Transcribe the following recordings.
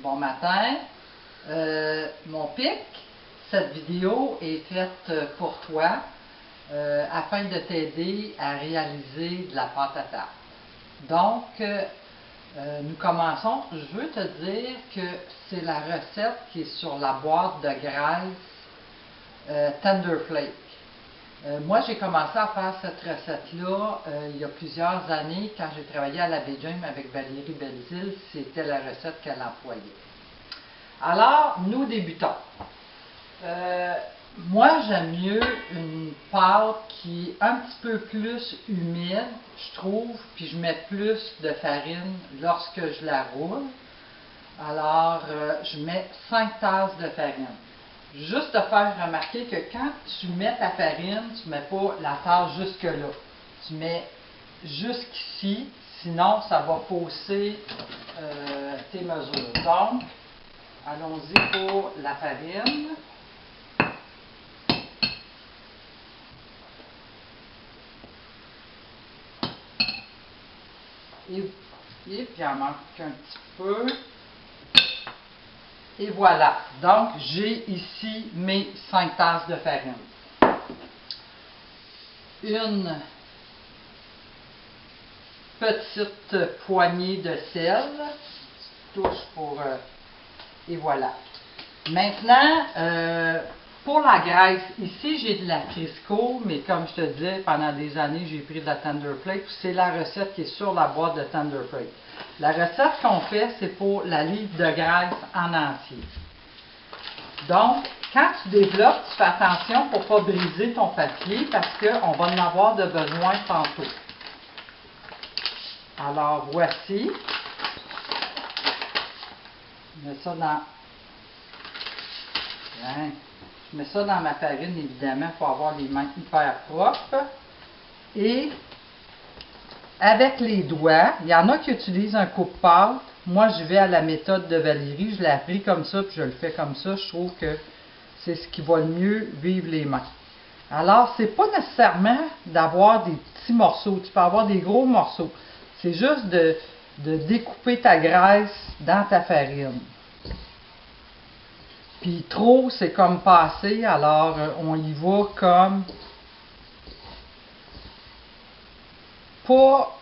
Bon matin. Mon pic, cette vidéo est faite pour toi afin de t'aider à réaliser de la pâte à tarte. Donc, nous commençons. Je veux te dire que c'est la recette qui est sur la boîte de graisse Tender Flake. Moi, j'ai commencé à faire cette recette-là il y a plusieurs années quand j'ai travaillé à la Baie James avec Valérie Belzile. C'était la recette qu'elle employait. Alors, nous débutons. Moi, j'aime mieux une pâte qui est un petit peu plus humide, je trouve, puis je mets plus de farine lorsque je la roule. Alors, je mets 5 tasses de farine. Juste te faire remarquer que quand tu mets ta farine, tu ne mets pas la tasse jusque-là. Tu mets jusqu'ici, sinon ça va fausser tes mesures. Donc, allons-y pour la farine. Et puis, il en manque un petit peu. Et voilà. Donc, j'ai ici mes 5 tasses de farine. Une petite poignée de sel. Touche pour... et voilà. Maintenant, pour la graisse, ici j'ai de la Crisco, mais comme je te disais, pendant des années, j'ai pris de la Tender Flake. C'est la recette qui est sur la boîte de Tender Flake. La recette qu'on fait, c'est pour la livre de graisse en entier. Donc, quand tu développes, tu fais attention pour ne pas briser ton papier parce qu'on va en avoir de besoin tantôt. Alors, voici. Je mets ça dans... Bien. Je mets ça dans ma farine, évidemment, pour avoir les mains hyper propres. Et avec les doigts, il y en a qui utilisent un coupe-pâte. Moi, je vais à la méthode de Valérie. Je l'ai appris comme ça, puis je le fais comme ça. Je trouve que c'est ce qui va le mieux vivre les mains. Alors, c'est pas nécessairement d'avoir des petits morceaux. Tu peux avoir des gros morceaux. C'est juste de découper ta graisse dans ta farine. Puis trop, c'est comme passer, alors on y va comme pas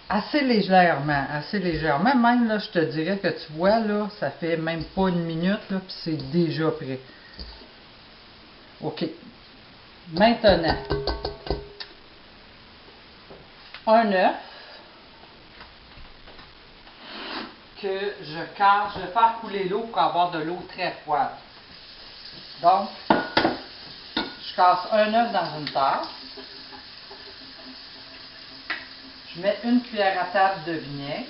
assez légèrement, même là, je te dirais que tu vois, là, ça fait même pas une minute, là, puis c'est déjà prêt. OK. Maintenant, un œuf que je casse, je vais faire couler l'eau pour avoir de l'eau très froide. Donc, je casse un œuf dans une tasse. Je mets une cuillère à table de vinaigre.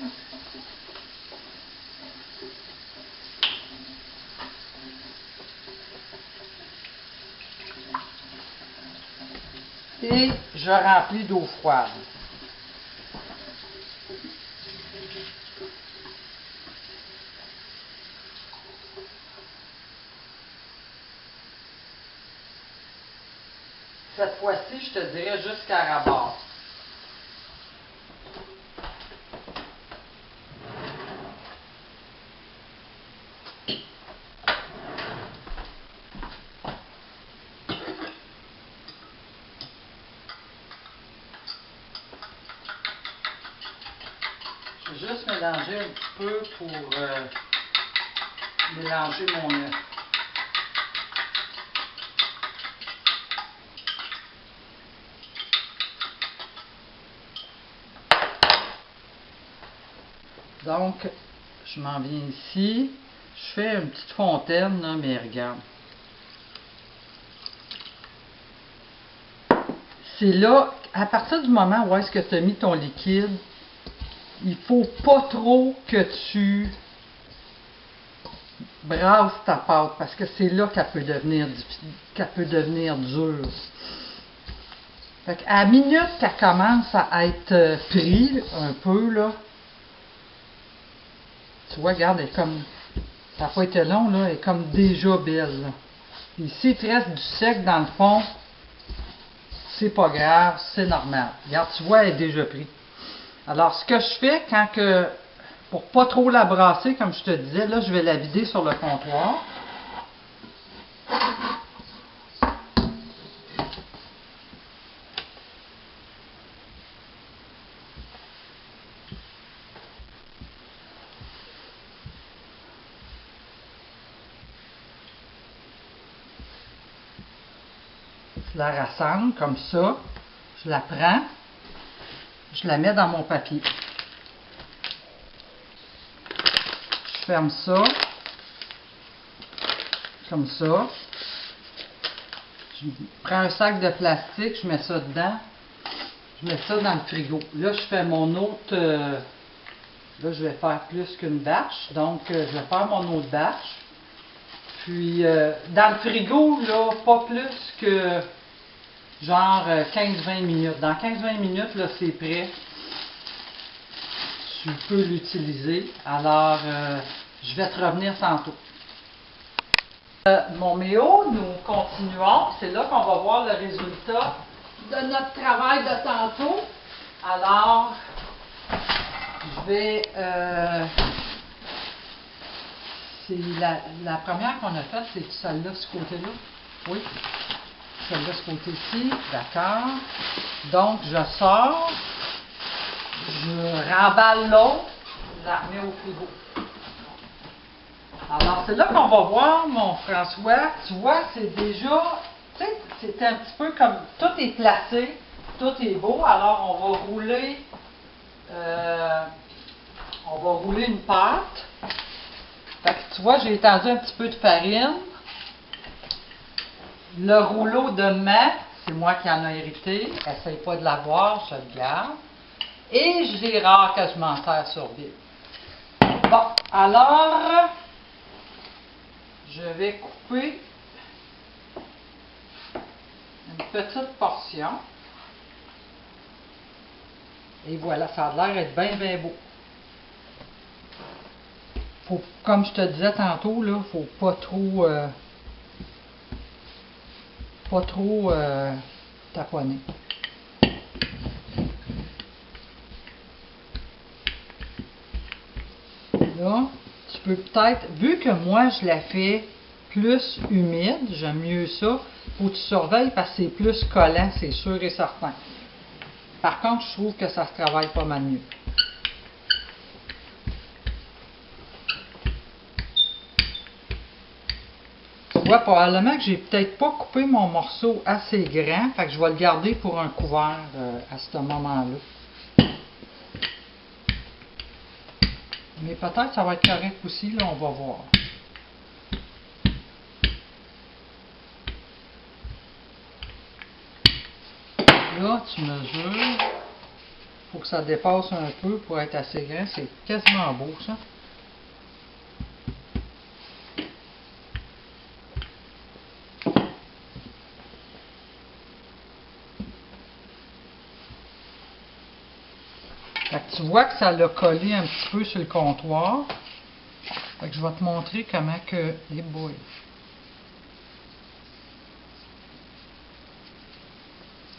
Et je remplis d'eau froide. Cette fois-ci, je te dirais jusqu'à rabord. Je vais juste mélanger un petit peu pour mélanger mon œuf. Donc, je m'en viens ici. Je fais une petite fontaine, là, mais regarde. C'est là, à partir du moment où est-ce que tu as mis ton liquide, il ne faut pas trop que tu brasses ta pâte, parce que c'est là qu'elle peut devenir dure. Fait qu'à la minute qu'elle commence à être prise un peu, là, tu vois, regarde, elle est comme, ça n'a pas été long, là, elle est comme déjà belle. Là. Ici, il te reste du sec dans le fond, c'est pas grave, c'est normal. Regarde, tu vois, elle est déjà prise. Alors, ce que je fais quand que Pour pas trop la brasser, comme je te disais, là, je vais la vider sur le comptoir. Je la rassemble comme ça. Je la prends. Je la mets dans mon papier. Je ferme ça. Comme ça. Je prends un sac de plastique, je mets ça dedans. Je mets ça dans le frigo. Là, je fais mon autre... là, je vais faire plus qu'une batch. Donc, je vais faire mon autre batch. Puis, dans le frigo, là, pas plus que genre 15-20 minutes. Dans 15-20 minutes, là, c'est prêt. Tu peux l'utiliser. Alors, je vais te revenir tantôt. Mon méo, nous continuons. C'est là qu'on va voir le résultat de notre travail de tantôt. Alors, je vais... c'est la première qu'on a faite, c'est celle-là, ce côté-là. Oui. Celle-là, ce côté-ci. D'accord. Donc, je sors. Je remballe l'autre. Je la remets au frigo. Alors, c'est là qu'on va voir, mon François. Tu vois, c'est déjà, tu sais, c'est un petit peu comme, tout est placé, tout est beau. Alors, on va rouler une pâte. Fait que, tu vois, j'ai étendu un petit peu de farine. Le rouleau de main, c'est moi qui en ai hérité. Essaye pas de l'avoir, je le garde. Et je l'ai rare que je m'en sers sur vide. Bon, alors... je vais couper une petite portion. Et voilà, ça a l'air d'être bien, bien beau. Faut, comme je te disais tantôt, là, faut pas trop taponner. Là, tu peux peut-être, vu que moi je la fais plus humide, j'aime mieux ça, faut que tu surveilles parce que c'est plus collant, c'est sûr et certain. Par contre, je trouve que ça se travaille pas mal mieux. Tu vois, probablement que j'ai peut-être pas coupé mon morceau assez grand, fait que je vais le garder pour un couvert à ce moment-là. Mais peut-être que ça va être correct aussi, là, on va voir. Là, tu mesures. Il faut que ça dépasse un peu pour être assez grand. C'est quasiment beau, ça. Fait que tu vois que ça l'a collé un petit peu sur le comptoir. Fait que je vais te montrer comment que... les boys.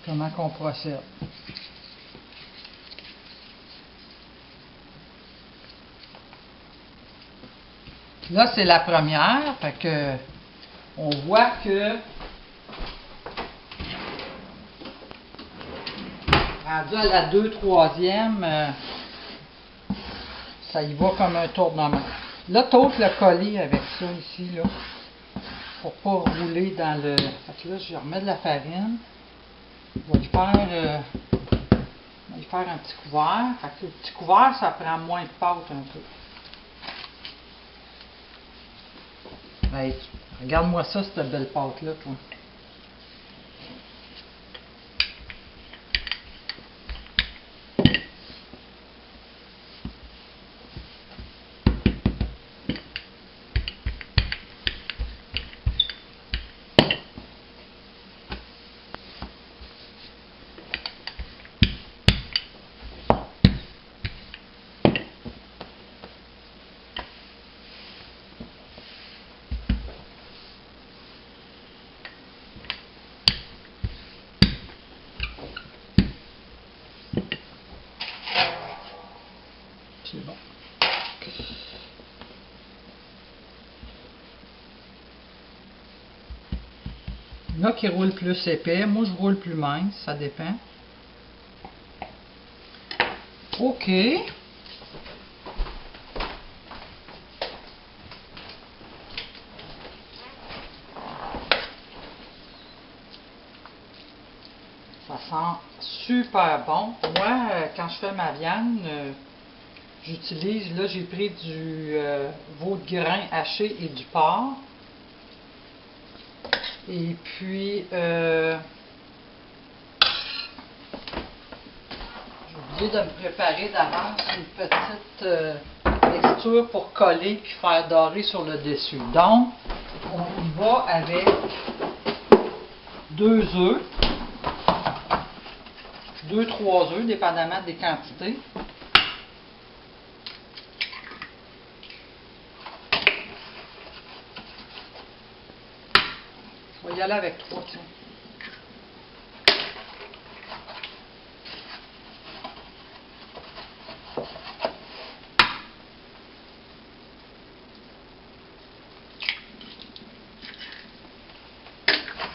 Comment qu'on procède. Là, c'est la première. Fait que on voit que rendu à la 2/3e, ça y va comme un tournement. Là, t'ôtes le coller avec ça ici, là, pour pas rouler dans le... Fait que là, je remets de la farine. Je vais lui faire un petit couvert. Fait que le petit couvert, ça prend moins de pâte un peu. Hey, regarde-moi ça, cette belle pâte-là, toi. a qui roulent plus épais. Moi, je roule plus mince. Ça dépend. OK. Ça sent super bon. Moi, quand je fais ma viande, j'utilise, là j'ai pris du veau de grain haché et du porc. Et puis, j'ai oublié de me préparer d'avance une petite mixture pour coller puis faire dorer sur le dessus. Donc, on y va avec 2 œufs. 2-3 œufs, dépendamment des quantités. Je vais y aller avec 3, tiens.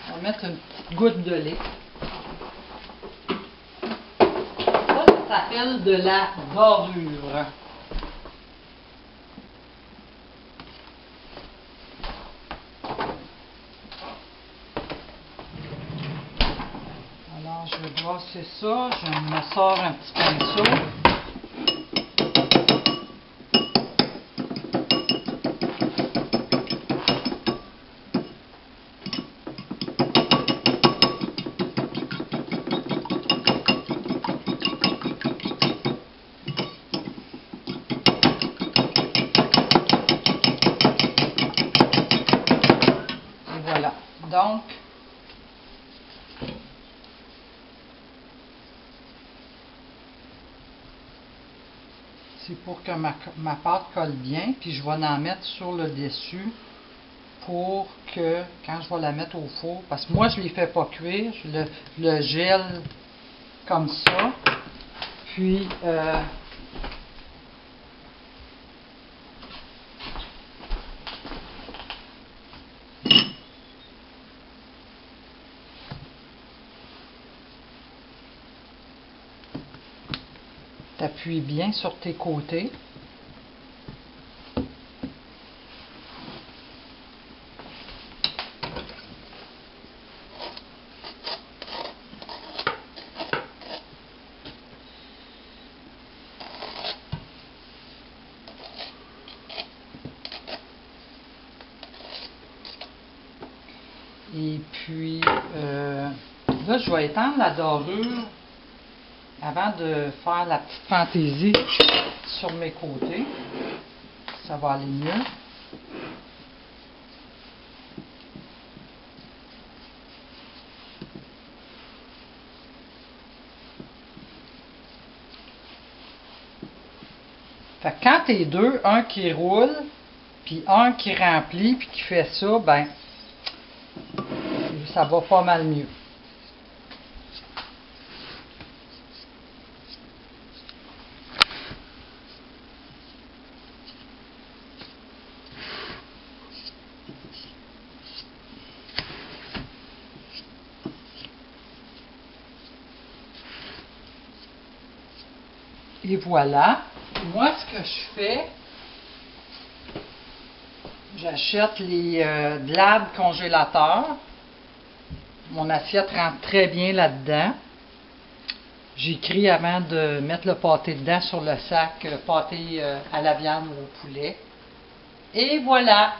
On va mettre une petite goutte de lait. Ça s'appelle de la dorure. Alors, je vais brasser ça. Je me sors un petit pinceau. Voilà. Donc, c'est pour que ma pâte colle bien, puis je vais en mettre sur le dessus pour que, quand je vais la mettre au four, parce que moi je ne les fais pas cuire, je le gèle comme ça, puis t'appuies bien sur tes côtés. Et puis, là, je vais étendre la dorure avant de faire la petite fantaisie sur mes côtés. Ça va aller mieux. Fait que quand t'es deux, un qui roule, puis un qui remplit, puis qui fait ça, ben, ça va pas mal mieux. Et voilà. Moi, ce que je fais, j'achète de l'âne congélateur. Mon assiette rentre très bien là-dedans. J'écris avant de mettre le pâté dedans sur le sac, pâté à la viande ou au poulet. Et voilà,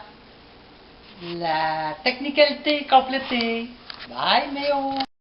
la technicalité complétée. Bye, Méo!